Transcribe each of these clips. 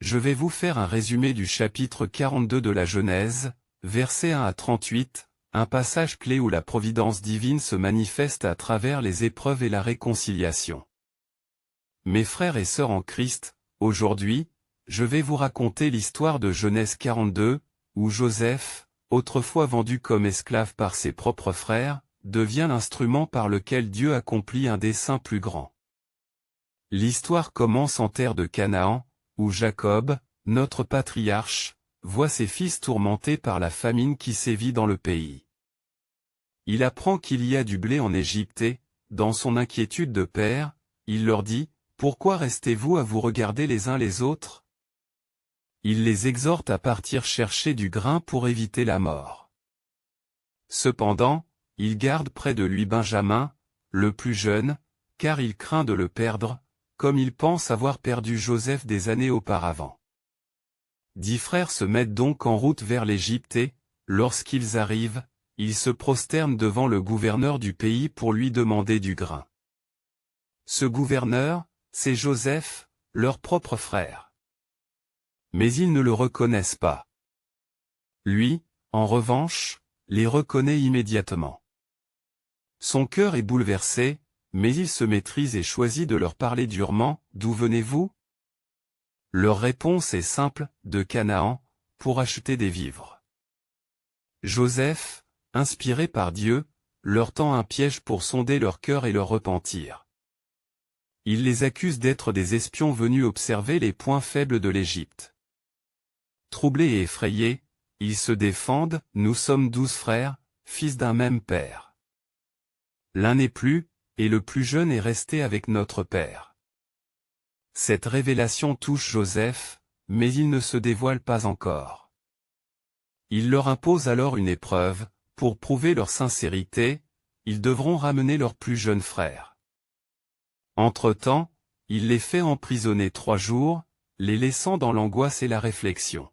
Je vais vous faire un résumé du chapitre 42 de la Genèse, versets 1 à 38, un passage clé où la providence divine se manifeste à travers les épreuves et la réconciliation. Mes frères et sœurs en Christ, aujourd'hui, je vais vous raconter l'histoire de Genèse 42, où Joseph, autrefois vendu comme esclave par ses propres frères, devient l'instrument par lequel Dieu accomplit un dessein plus grand. L'histoire commence en terre de Canaan, où Jacob, notre patriarche, voit ses fils tourmentés par la famine qui sévit dans le pays. Il apprend qu'il y a du blé en Égypte et, dans son inquiétude de père, il leur dit, « Pourquoi restez-vous à vous regarder les uns les autres ?» Il les exhorte à partir chercher du grain pour éviter la mort. Cependant, il garde près de lui Benjamin, le plus jeune, car il craint de le perdre, comme il pense avoir perdu Joseph des années auparavant. 10 frères se mettent donc en route vers l'Égypte et, lorsqu'ils arrivent, ils se prosternent devant le gouverneur du pays pour lui demander du grain. Ce gouverneur, c'est Joseph, leur propre frère. Mais ils ne le reconnaissent pas. Lui, en revanche, les reconnaît immédiatement. Son cœur est bouleversé, mais il se maîtrise et choisit de leur parler durement, « D'où venez-vous » Leur réponse est simple, « De Canaan, pour acheter des vivres. » Joseph, inspiré par Dieu, leur tend un piège pour sonder leur cœur et leur repentir. Il les accuse d'être des espions venus observer les points faibles de l'Égypte. Troublés et effrayés, ils se défendent, « Nous sommes 12 frères, fils d'un même père. L'un n'est plus, et le plus jeune est resté avec notre père. » Cette révélation touche Joseph, mais il ne se dévoile pas encore. Il leur impose alors une épreuve, pour prouver leur sincérité, ils devront ramener leur plus jeune frère. Entre-temps, il les fait emprisonner 3 jours, les laissant dans l'angoisse et la réflexion.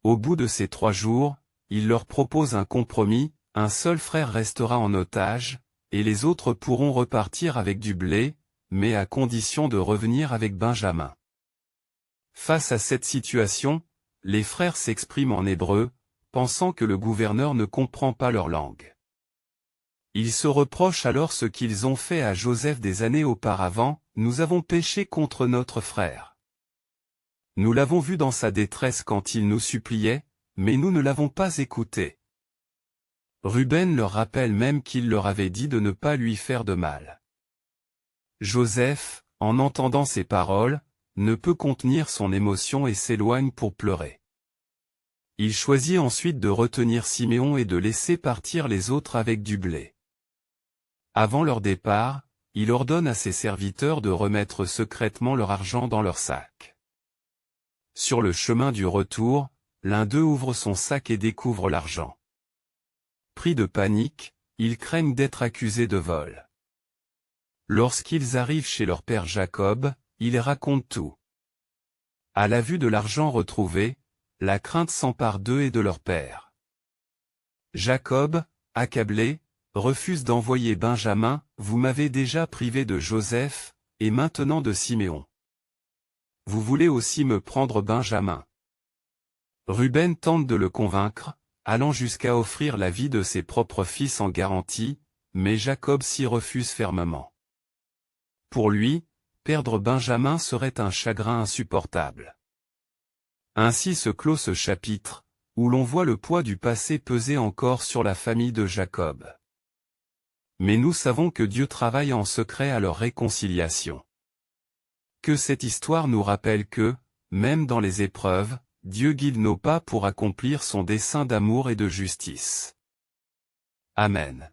Au bout de ces 3 jours, il leur propose un compromis, un seul frère restera en otage, et les autres pourront repartir avec du blé, mais à condition de revenir avec Benjamin. Face à cette situation, les frères s'expriment en hébreu, pensant que le gouverneur ne comprend pas leur langue. Ils se reprochent alors ce qu'ils ont fait à Joseph des années auparavant, « Nous avons péché contre notre frère. Nous l'avons vu dans sa détresse quand il nous suppliait, mais nous ne l'avons pas écouté. » Ruben leur rappelle même qu'il leur avait dit de ne pas lui faire de mal. Joseph, en entendant ces paroles, ne peut contenir son émotion et s'éloigne pour pleurer. Il choisit ensuite de retenir Siméon et de laisser partir les autres avec du blé. Avant leur départ, il ordonne à ses serviteurs de remettre secrètement leur argent dans leur sac. Sur le chemin du retour, l'un d'eux ouvre son sac et découvre l'argent. Pris de panique, ils craignent d'être accusés de vol. Lorsqu'ils arrivent chez leur père Jacob, ils racontent tout. À la vue de l'argent retrouvé, la crainte s'empare d'eux et de leur père. Jacob, accablé, refuse d'envoyer Benjamin, « Vous m'avez déjà privé de Joseph, et maintenant de Siméon. Vous voulez aussi me prendre Benjamin. » Ruben tente de le convaincre, allant jusqu'à offrir la vie de ses propres fils en garantie, mais Jacob s'y refuse fermement. Pour lui, perdre Benjamin serait un chagrin insupportable. Ainsi se clôt ce chapitre, où l'on voit le poids du passé peser encore sur la famille de Jacob. Mais nous savons que Dieu travaille en secret à leur réconciliation. Que cette histoire nous rappelle que, même dans les épreuves, Dieu guide nos pas pour accomplir son dessein d'amour et de justice. Amen.